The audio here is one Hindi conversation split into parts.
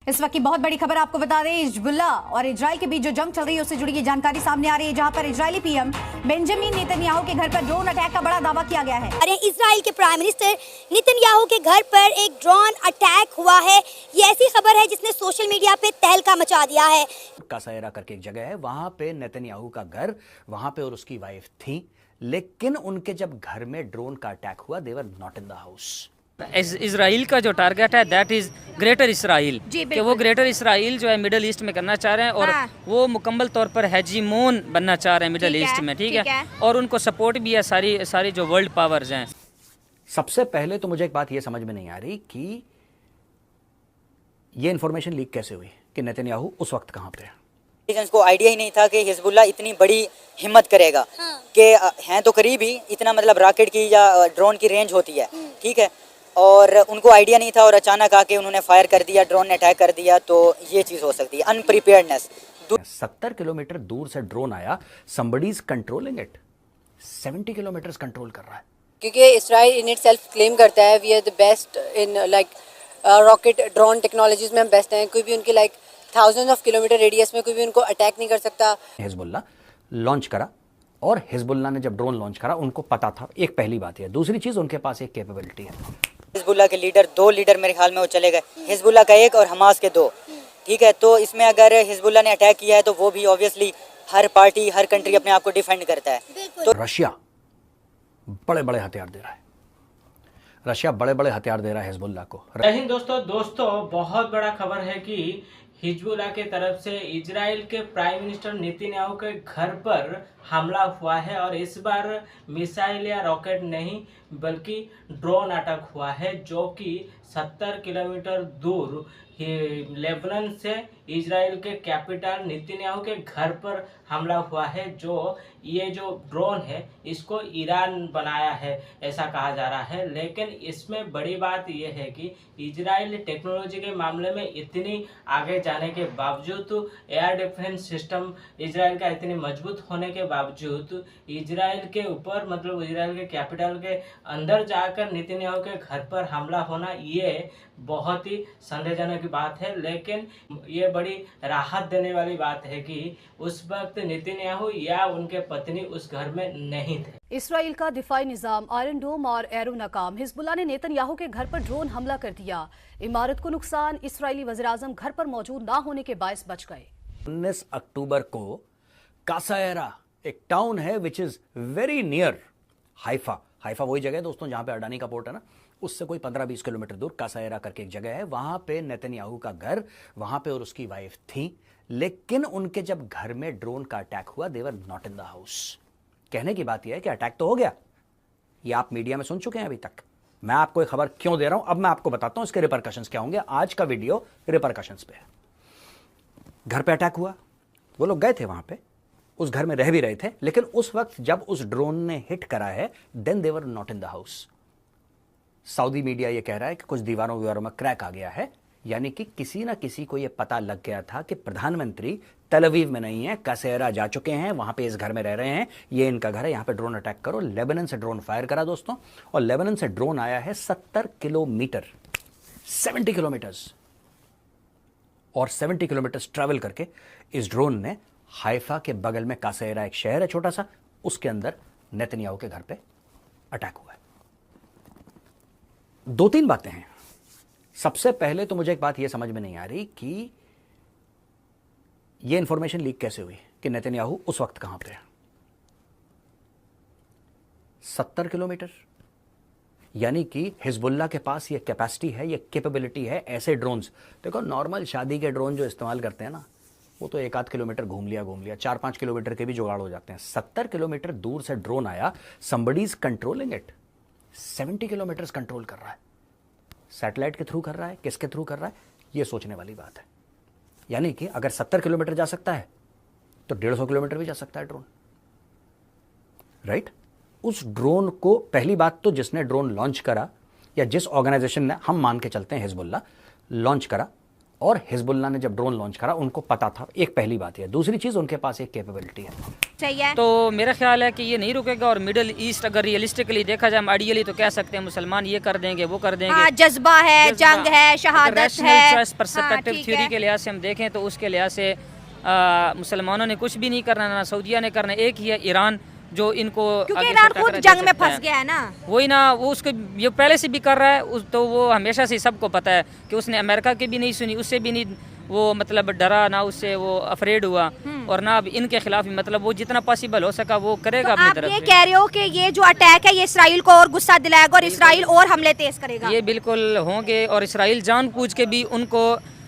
इस वक्त की बहुत बड़ी खबर आपको बता दें, हिजबुल्ला और इजराइल के बीच जो जंग चल रही है उससे जुड़ी ये जानकारी सामने आ रही है, जहां पर इजरायली पीएम बेंजामिन नेतन्याहू के घर पर ड्रोन अटैक का बड़ा दावा किया गया है। अरे इजराइल के प्राइम मिनिस्टर नेतन्याहू के घर पर एक ड्रोन अटैक हुआ है। ये ऐसी खबर है जिसने सोशल मीडिया पे तहलका मचा दिया है। कासायरा करके एक जगह है, वहां पे नेतन्याहू का घर, वहां पे और उसकी वाइफ थी, लेकिन उनके जब घर में ड्रोन का अटैक हुआ, they were not in the house. Israel का जो टारगेट है दैट इज ग्रेटर इसराइल, कि वो ग्रेटर इसराइल जो है मिडिल ईस्ट में करना चाह रहे हैं और वो मुकम्मल तौर पर हेजीमोन बनना चाह रहे हैं मिडिल ईस्ट में, ठीक है, और उनको सपोर्ट भी है सारी जो वर्ल्ड पावर्स हैं। सबसे पहले तो मुझे एक बात ये समझ में नहीं आ रही कि ये इंफॉर्मेशन लीक कैसे हुई कि नेतन्याहू उस वक्त कहां पे है। को आइडिया ही नहीं था कि हिजबुल्ला इतनी बड़ी हिम्मत करेगा कि हैं तो करीब ही, इतना मतलब रॉकेट की या ड्रोन की रेंज होती है, ठीक है, और उनको आइडिया नहीं था और अचानक आके उन्होंने फायर कर दिया, ड्रोन ने अटैक कर दिया। तो ये चीज़ हो सकती है अनप्रिपेयर्डनेस। 70 किलोमीटर दूर से ड्रोन आया, somebody is controlling it, 70 kilometre control कर रहा है। क्योंकि इसराइल इन इटसेल्फ क्लेम करता है we are the best in like rocket drone technologies में हम बेस्ट हैं। कोई भी उनके like thousands of kilometer radius में कोई भी उनको अटैक नहीं कर सकता। हिजबुल्ला लॉन्च करा, और हिजबुल्ला ने जब ड्रोन लॉन्च करा उनको पता था, एक पहली बात है। दूसरी चीज, उनके पास एक कैपेबिलिटी है। हिजबुल्ला के लीडर, 2 लीडर मेरे ख्याल में वो चले गए, हिजबुल्ला का एक और हमास के 2, ठीक है। तो इसमें अगर हिजबुल्ला ने अटैक किया है तो वो भी ऑब्वियसली हर पार्टी, हर कंट्री अपने आप को डिफेंड करता है। तो रशिया बड़े बड़े हथियार दे रहा है, रशिया बड़े बड़े हथियार दे रहा है हिजबुल्ला को। जय हिंद दोस्तों, बहुत बड़ा खबर है कि हिजबुल्ला के तरफ से इजराइल के प्राइम मिनिस्टर नेतन्याहू के घर पर हमला हुआ है, और इस बार मिसाइल या रॉकेट नहीं बल्कि ड्रोन अटैक हुआ है, जो कि 70 किलोमीटर दूर लेबनान से इजराइल के कैपिटल नेतन्याहू के घर पर हमला हुआ है। ये जो ड्रोन है इसको ईरान बनाया है ऐसा कहा जा रहा है, लेकिन इसमें बड़ी बात यह है कि इजराइल टेक्नोलॉजी के मामले में इतनी आगे जाने के बावजूद, एयर डिफेंस सिस्टम इजराइल का इतनी मजबूत होने के बावजूद, इजराइल के ऊपर मतलब इजराइल के कैपिटल के अंदर जाकर नेतन्याहू के घर पर हमला होना, ये बहुत ही संदेहजनक बात है। लेकिन ये बड़ी राहत देने वाली बात है कि उस वक्त नेतन्याहू या उनके पत्नी उस घर में नहीं थे। इसराइल का दिफाई निजाम आयरन डोम और एरो नाकाम, हिजबुल्ला ने नेतन्याहू के घर पर ड्रोन हमला कर दिया। इमारत को नुकसान, इसराइली वज़ीर-ए-आज़म घर पर मौजूद ना होने के बायस बच गए। 19 अक्टूबर को कासायरा एक टाउन है which is very near Haifa. Haifa वही जगह है दोस्तों जहां पे अडानी का पोर्ट है ना, उससे कोई 15-20 किलोमीटर दूर कासायरा करके एक जगह है, वहां पे नेतन्याहू का घर, वहां पे और उसकी वाइफ थी, लेकिन उनके जब घर में ड्रोन का अटैक हुआ, they were not in the house. कहने की बात यह है कि अटैक तो हो गया, ये आप मीडिया में सुन चुके हैं अभी तक। मैं आपको एक खबर क्यों दे रहा हूं, अब मैं आपको बताता हूं इसके रिपरकशंस क्या होंगे। आज का वीडियो रिपरकशंस पे है। घर पे अटैक हुआ, वो लोग गए थे वहां पे, उस घर में रह भी रहे थे, लेकिन उस वक्त जब उस ड्रोन ने हिट करा है, then they were not in the house. Saudi media ये कह रहा है कि कुछ दीवारों में क्रैक आ गया है, यानी कि किसी ना किसी को ये पता लग गया था कि प्रधानमंत्री तल अवीव में नहीं है, कासेरा जा चुके हैं, वहां पे इस घर में रह रहे हैं, ये इनका घर है, यहां पे ड्रोन अटैक करो। लेबनान से ड्रोन फायर करा दोस्तों, और लेबनान से ड्रोन आया है 70 किलोमीटर, 70 किलोमीटर्स, और 70 किलोमीटर ट्रैवल करके इस ड्रोन ने हाइफा के बगल में कासेरा एक शहर है छोटा सा, उसके अंदर नेतन्याहू के घर पे अटैक हुआ है। 2-3 बातें हैं। सबसे पहले तो मुझे एक बात यह समझ में नहीं आ रही कि यह इंफॉर्मेशन लीक कैसे हुई कि नेतन्याहू उस वक्त कहां पे है। 70 किलोमीटर, यानी कि हिजबुल्ला के पास यह कैपेसिटी है, यह कैपेबिलिटी है। ऐसे ड्रोन्स देखो, नॉर्मल शादी के ड्रोन जो इस्तेमाल करते हैं ना, वो तो 1-8 किलोमीटर घूम लिया, 4-5 किलोमीटर के भी जुगाड़ हो जाते हैं। 70 किलोमीटर दूर से ड्रोन आया, somebody is controlling it, 70 kilometre control कर रहा है। सैटेलाइट के थ्रू कर रहा है, किसके थ्रू कर रहा है, यह सोचने वाली बात है। यानी कि अगर 70 किलोमीटर जा सकता है तो 150 किलोमीटर भी जा सकता है ड्रोन, राइट। उस ड्रोन को, पहली बात तो जिसने ड्रोन लॉन्च करा, या जिस ऑर्गेनाइजेशन ने, हम मान के चलते हैं हिजबुल्ला, लॉन्च करा और हिजबुल्लाह ने जब ड्रोन लॉन्च करा उनको पता था, एक पहली बात है। दूसरी चीज़, उनके पास एक कैपेबिलिटी है। चाहिए तो मेरा ख्याल है कि ये नहीं रुकेगा। और मिडिल ईस्ट अगर रियलिस्टिकली देखा जाए, हम आइडियली तो कह सकते हैं मुसलमान ये कर देंगे, वो कर देंगे। जज्बा है, जंग है, शहादत है, पर्सपेक्टिव थ्योरी के लिहाज से हम देखें तो उसके लिहाज से मुसलमानों ने कुछ भी नहीं करना, ना सऊदिया ने करना। एक ही है ईरान जो इनको, क्योंकि ईरान खुद जंग में फंस गया है ना। वही ना, वो उसको ये पहले से भी कर रहा है। तो वो हमेशा से सबको पता है कि उसने अमेरिका की भी नहीं सुनी, उससे भी नहीं वो मतलब डरा, ना उससे वो अफरेड हुआ, और ना अब इनके खिलाफ भी मतलब वो जितना पॉसिबल हो सका वो करेगा। तो अपनी आप तरफ ये से कह रहे हो कि ये जो अटैक है ये इसराइल को और गुस्सा दिलाएगा और इसराइल और हमले तेज करेगा? ये बिल्कुल होंगे, और इसराइल जानबूझ के भी उनको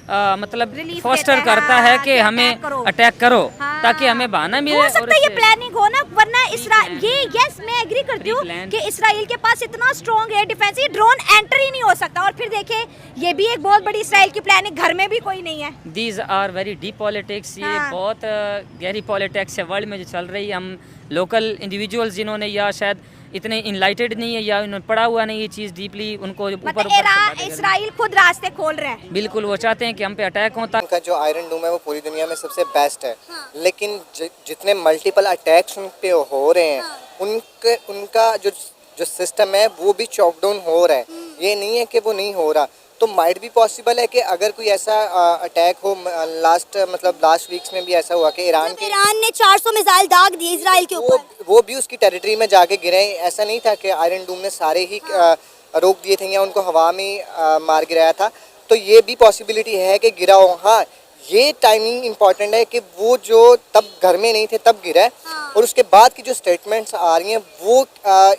मतलब Relief फोस्टर देता है, करता है हाँ, कि कि हमें attack अटैक करो, हाँ। ताकि हमें बहाना मिले। हो सकता है ये प्लानिंग हो ना, वरना इसराइल plan। ये यस मैं एग्री करती हूँ Pre-planned। कि इसराइल के पास इतना स्ट्रॉन्ग है डिफेंस, ये ड्रोन एंटर ही नहीं हो सकता। और फिर देखे ये भी एक बहुत बड़ी इसराइल की प्लानिंग, घर में भी कोई नहीं है। These are very deep politics. ये हाँ। बहुत गहरी पॉलिटिक्स है वर्ल्ड में जो चल रही है। हम लोकल इंडिविजुअल्स जिन्होंने या शायद इतने इनलाइटेड नहीं है या उन्होंने पढ़ा हुआ नहीं ये चीज़ डीपली, उनको मतलब इसराइल खुद रास्ते खोल रहे हैं। बिल्कुल वो चाहते हैं कि हम पे अटैक होता। उनका जो आयरन डोम है वो पूरी दुनिया में सबसे बेस्ट है, लेकिन जितने मल्टीपल अटैक्स उन पे हो रहे हैं, उनका जो सिस्टम है वो भी चॉक डाउन हो रहा है। ये नहीं है कि वो नहीं हो रहा। तो माइट भी पॉसिबल है कि अगर कोई ऐसा अटैक हो, लास्ट वीक्स में भी ऐसा हुआ कि ईरान ने 400 मिसाइल दाग दिए इसराइल के ऊपर, वो भी उसकी टेरिटरी में जाके गिरे। ऐसा नहीं था कि आयरन डोम ने सारे ही रोक दिए थे या उनको हवा में मार गिराया था। तो ये भी पॉसिबिलिटी है कि गिरा हो। हाँ, ये टाइमिंग इम्पॉर्टेंट है कि वो जो तब घर में नहीं थे तब गिरा है, और उसके बाद की जो स्टेटमेंट्स आ रही हैं वो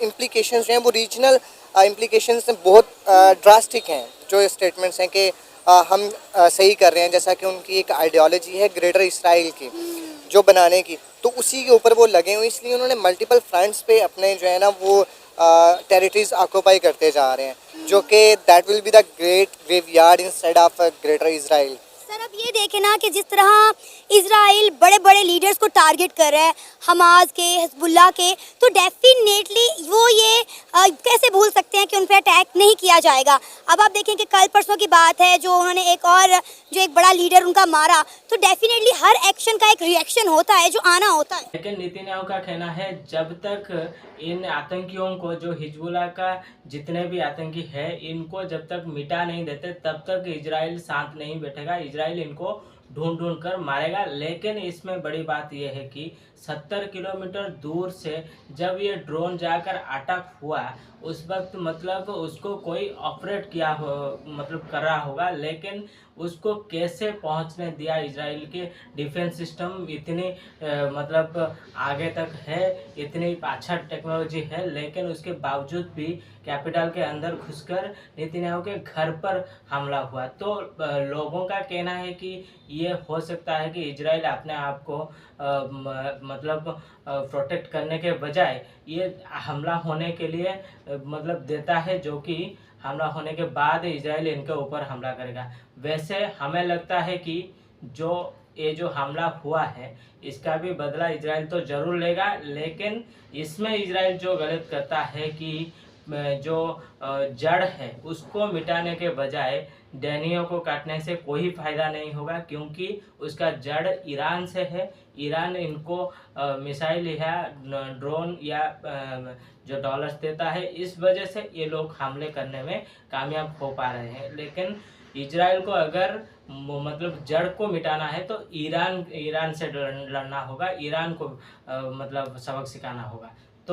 इम्प्लीकेशंस हैं, वो रीजनल इम्प्लीकेशंस बहुत ड्रास्टिक हैं। जो स्टेटमेंट्स हैं कि हम सही कर रहे हैं, जैसा कि उनकी एक आइडियोलॉजी है ग्रेटर इसराइल की जो बनाने की, तो उसी के ऊपर वो लगे हुए, इसलिए उन्होंने मल्टीपल फ्रंट्स पे अपने जो है ना वो टेरिटरीज ऑक्यूपाई करते जा रहे हैं, जो कि that will be the great graveyard instead of greater Israel. Sir अब ये देखें ना कि जिस तरह इजराइल बड़े बड़े लीडर्स को टारगेट कर रहा है, हमास के, हिजबुल्लाह के, तो डेफिनेटली वो ये कैसे भूल सकते हैं कि उन पर अटैक नहीं किया जाएगा। अब आप देखें कि कल परसों की बात है जो उन्होंने एक बड़ा लीडर उनका मारा, तो डेफिनेटली हर एक्शन का एक रिएक्शन होता है जो आना होता है। लेकिन नेतन्याहू का कहना है जब तक इन आतंकियों को, जो हिजबुल्लाह का जितने भी आतंकी है, इनको जब तक मिटा नहीं देते तब तक इजराइल शांत नहीं बैठेगा। इजराइल इनको ढूंढ कर मारेगा। लेकिन इसमें बड़ी बात यह है कि 70 किलोमीटर दूर से जब ये ड्रोन जाकर अटैक हुआ उस वक्त मतलब उसको कोई ऑपरेट किया हो, मतलब कर रहा होगा, लेकिन उसको कैसे पहुंचने दिया इजराइल के डिफेंस सिस्टम इतनी मतलब आगे तक है, इतनी अच्छा टेक्नोलॉजी है, लेकिन उसके बावजूद भी कैपिटल के अंदर घुसकर नेतन्याहू के घर पर हमला हुआ। तो लोगों का कहना है कि ये हो सकता है कि इजराइल अपने आप को मतलब प्रोटेक्ट करने के बजाय ये हमला होने के लिए मतलब देता है, जो कि हमला होने के बाद इजराइल इनके ऊपर हमला करेगा। वैसे हमें लगता है कि ये जो हमला हुआ है इसका भी बदला इजराइल तो ज़रूर लेगा, लेकिन इसमें इजराइल जो गलत करता है कि जो जड़ है उसको मिटाने के बजाय डैनियों को काटने से कोई फ़ायदा नहीं होगा, क्योंकि उसका जड़ ईरान से है। ईरान इनको मिसाइल या ड्रोन या जो डॉलर्स देता है, इस वजह से ये लोग हमले करने में कामयाब हो पा रहे हैं। लेकिन इजराइल को अगर मतलब जड़ को मिटाना है तो ईरान से लड़ना होगा, ईरान को मतलब सबक सिखाना होगा।